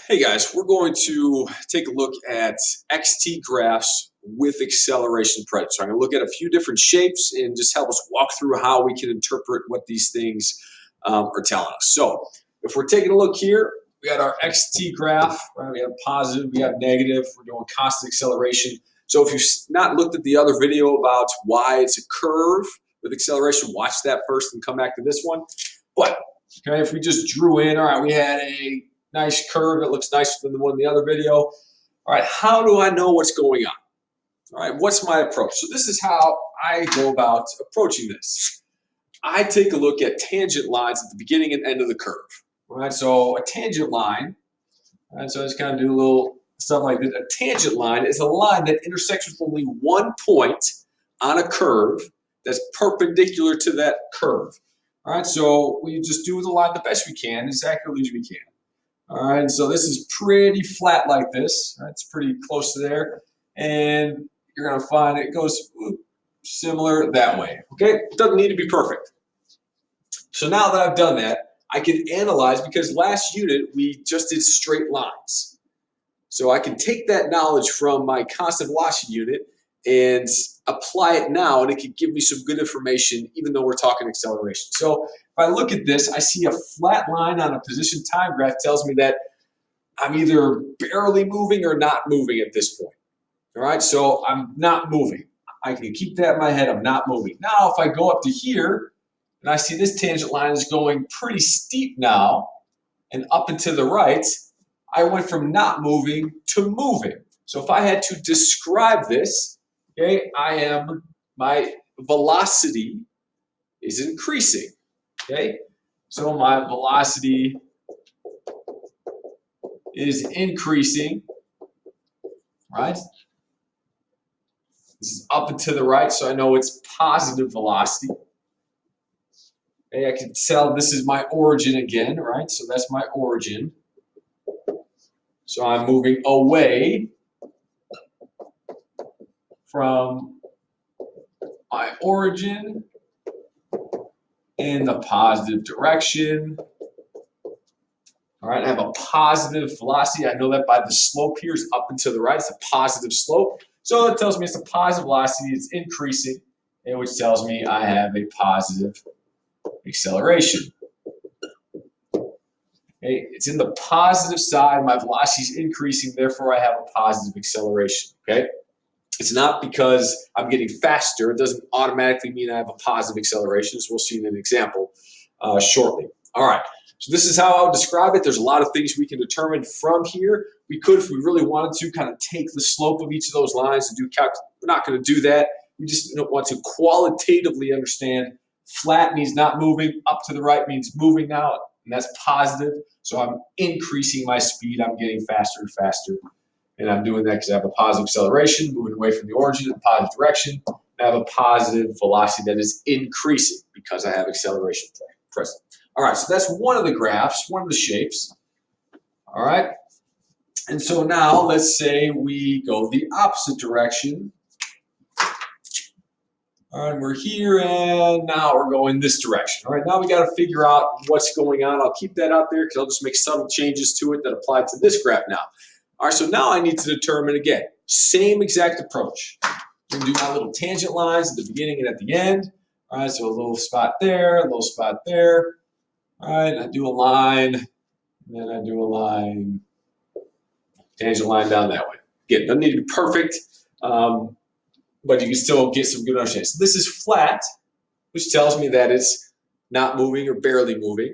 Hey guys, we're going to take a look at XT graphs with acceleration predictors. So I'm going to look at a few different shapes and just help us walk through how we can interpret what these things are telling us. So if we're taking a look here, we got our XT graph, right? We have positive, we have negative, we're doing constant acceleration. So if you've not looked at the other video about why it's a curve with acceleration, watch that first and come back to this one. But okay, if we just drew in, all right, we had a nice curve. It looks nicer than the one in the other video. All right, how do I know what's going on? All right, what's my approach? So this is how I go about approaching this. I take a look at tangent lines at the beginning and end of the curve. All right, so a tangent line, all right, so I just kind of do a little stuff like this. A tangent line is a line that intersects with only one point on a curve that's perpendicular to that curve. All right, so we just do the line the best we can, as accurately as we can. All right, so this is pretty flat like this. Right? It's pretty close to there. And you're going to find it goes similar that way. Okay, it doesn't need to be perfect. So now that I've done that, I can analyze, because last unit we just did straight lines. So I can take that knowledge from my constant velocity unit and apply it now, and it can give me some good information even though we're talking acceleration. So if I look at this, I see a flat line on a position time graph tells me that I'm either barely moving or not moving at this point. All right, so I'm not moving. I can keep that in my head, I'm not moving. Now if I go up to here and I see this tangent line is going pretty steep now and up and to the right, I went from not moving to moving. So if I had to describe this, okay, my velocity is increasing, okay? So my velocity is increasing, right? This is up and to the right, so I know it's positive velocity. Okay, I can tell this is my origin again, right? So that's my origin. So I'm moving away from my origin in the positive direction. All right, I have a positive velocity. I know that by the slope here is up and to the right. It's a positive slope. So it tells me it's a positive velocity. It's increasing, and which tells me I have a positive acceleration. Okay, it's in the positive side. My velocity is increasing, therefore I have a positive acceleration. Okay, it's not because I'm getting faster. It doesn't automatically mean I have a positive acceleration, as we'll see in an example shortly. All right, so this is how I would describe it. There's a lot of things we can determine from here. We could, if we really wanted to, kind of take the slope of each of those lines and do calculus. We're not going to do that. We just want to qualitatively understand flat means not moving, up to the right means moving now, and that's positive. So I'm increasing my speed. I'm getting faster and faster. And I'm doing that because I have a positive acceleration, moving away from the origin in a positive direction. I have a positive velocity that is increasing because I have acceleration present. All right, so that's one of the graphs, one of the shapes. All right, and so now let's say we go the opposite direction. All right, we're here, and now we're going this direction. All right, now we got to figure out what's going on. I'll keep that out there because I'll just make subtle changes to it that apply to this graph now. All right, so now I need to determine, again, same exact approach. I'm going to do my little tangent lines at the beginning and at the end. All right, so a little spot there, a little spot there. All right, I do a line, and then I do a line, tangent line down that way. Again, doesn't need to be perfect, but you can still get some good understanding. So this is flat, which tells me that it's not moving or barely moving.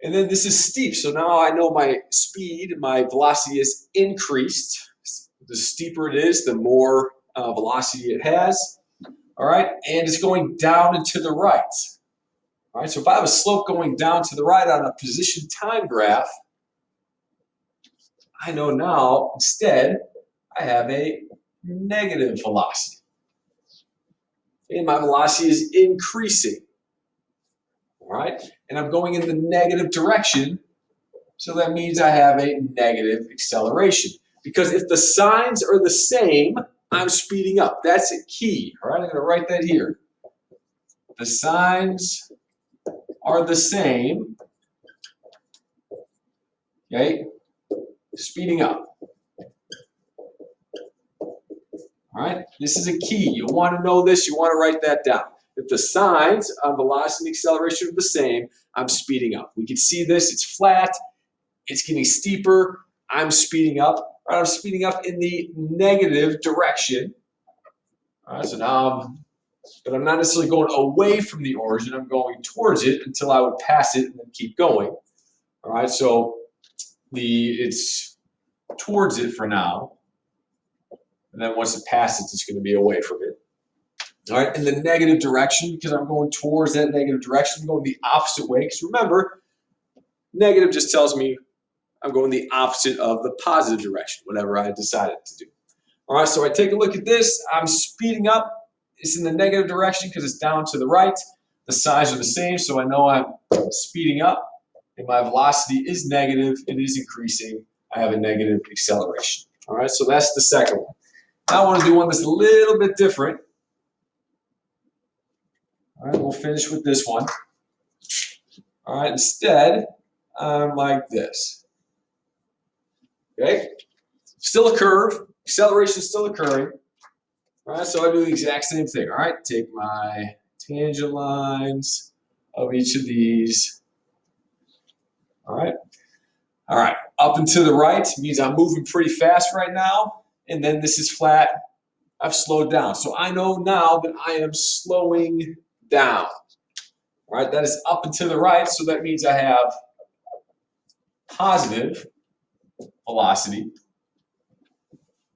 And then this is steep, so now I know my speed, my velocity is increased. The steeper it is, the more velocity it has. All right, and it's going down and to the right. All right, so if I have a slope going down to the right on a position time graph, I know now instead I have a negative velocity. And my velocity is increasing. All right, and I'm going in the negative direction, so that means I have a negative acceleration. Because if the signs are the same, I'm speeding up. That's a key. All right, I'm going to write that here. The signs are the same, okay, speeding up. All right, this is a key. You want to know this, you want to write that down. If the signs of velocity and acceleration are the same, I'm speeding up. We can see this, it's flat, it's getting steeper, I'm speeding up. I'm speeding up in the negative direction. All right, so now but I'm not necessarily going away from the origin, I'm going towards it until I would pass it and then keep going. All right, so it's towards it for now. And then once it passes, it's going to be away from it. All right, in the negative direction, because I'm going towards that negative direction, I'm going the opposite way. Because remember, negative just tells me I'm going the opposite of the positive direction, whatever I decided to do. All right, so I take a look at this. I'm speeding up. It's in the negative direction because it's down to the right. The signs are the same, so I know I'm speeding up. And my velocity is negative. It is increasing. I have a negative acceleration. All right, so that's the second one. Now I want to do one that's a little bit different. All right, we'll finish with this one. All right, instead, I'm like this. Okay, still a curve, acceleration is still occurring. All right, so I do the exact same thing. All right, take my tangent lines of each of these. All right, up and to the right means I'm moving pretty fast right now, and then this is flat. I've slowed down. So I know now that I am slowing down. All right, that is up and to the right, so that means I have positive velocity.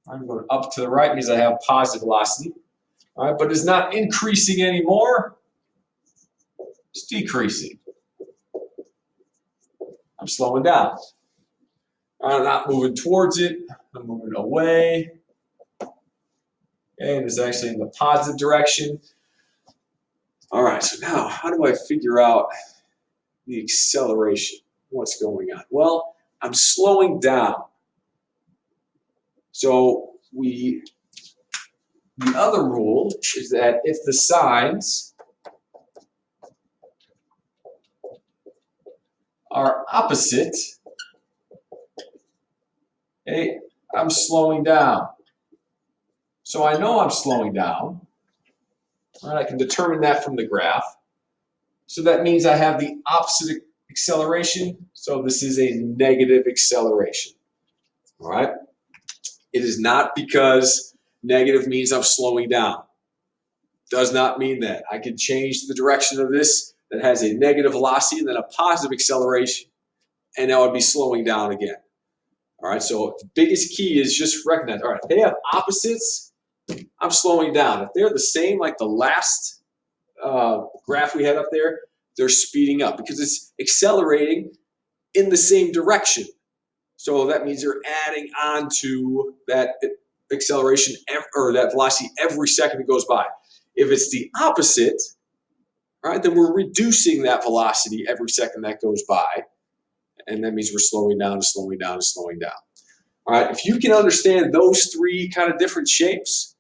I'm going up to the right means I have positive velocity. All right, but it's not increasing anymore. It's decreasing. I'm slowing down. I'm not moving towards it. I'm moving away. And it's actually in the positive direction. All right, so now how do I figure out the acceleration? What's going on? Well, I'm slowing down. So the other rule is that if the signs are opposite, okay, I'm slowing down. So I know I'm slowing down. All right, I can determine that from the graph. So that means I have the opposite acceleration. So this is a negative acceleration. All right. It is not because negative means I'm slowing down. Does not mean that. I can change the direction of this that has a negative velocity and then a positive acceleration, and now I'd be slowing down again. All right, so the biggest key is just recognize, all right, if they have opposites, I'm slowing down. If they're the same, like the last graph we had up there, they're speeding up because it's accelerating in the same direction. So that means they're adding on to that acceleration or that velocity every second it goes by. If it's the opposite, right, then we're reducing that velocity every second that goes by. And that means we're slowing down and slowing down and slowing down. All right, if you can understand those three kind of different shapes,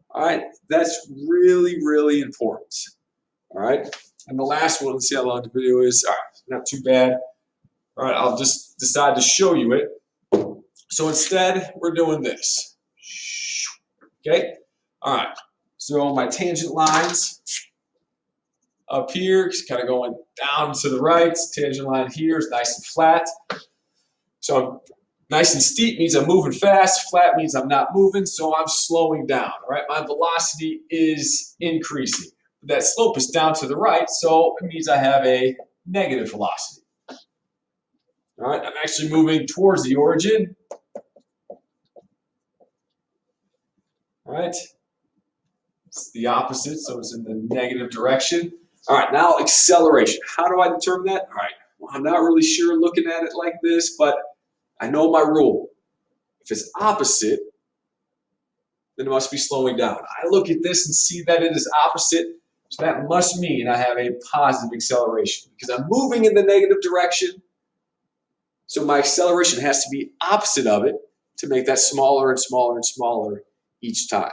all right, that's really, really important. All right, and the last one, let's see how long the video is. All right, not too bad. All right, I'll just decide to show you it. So instead, we're doing this. Okay, all right, so my tangent lines up here is kind of going down to the right. Tangent line here is nice and flat. So I'm nice and steep means I'm moving fast. Flat means I'm not moving, so I'm slowing down. All right, my velocity is increasing. That slope is down to the right, so it means I have a negative velocity. All right, I'm actually moving towards the origin. All right, it's the opposite, so it's in the negative direction. All right, now acceleration. How do I determine that? All right, well, I'm not really sure looking at it like this, but I know my rule. If it's opposite, then it must be slowing down. I look at this and see that it is opposite, so that must mean I have a positive acceleration because I'm moving in the negative direction. So my acceleration has to be opposite of it to make that smaller and smaller and smaller each time.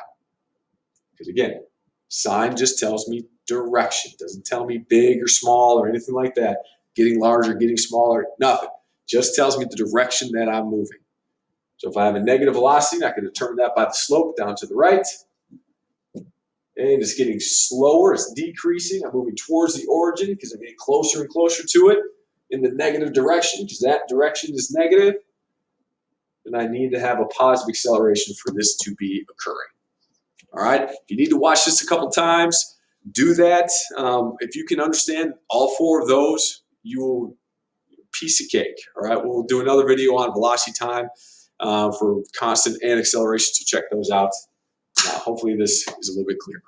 Because again, sign just tells me direction. It doesn't tell me big or small or anything like that. Getting larger, getting smaller, nothing. Just tells me the direction that I'm moving. So if I have a negative velocity, I can determine that by the slope down to the right. And it's getting slower, it's decreasing. I'm moving towards the origin because I'm getting closer and closer to it in the negative direction because that direction is negative. And I need to have a positive acceleration for this to be occurring. All right, if you need to watch this a couple times, do that. If you can understand all four of those, you will piece of cake. All right, we'll do another video on velocity time for constant and acceleration, so check those out. Hopefully this is a little bit clearer.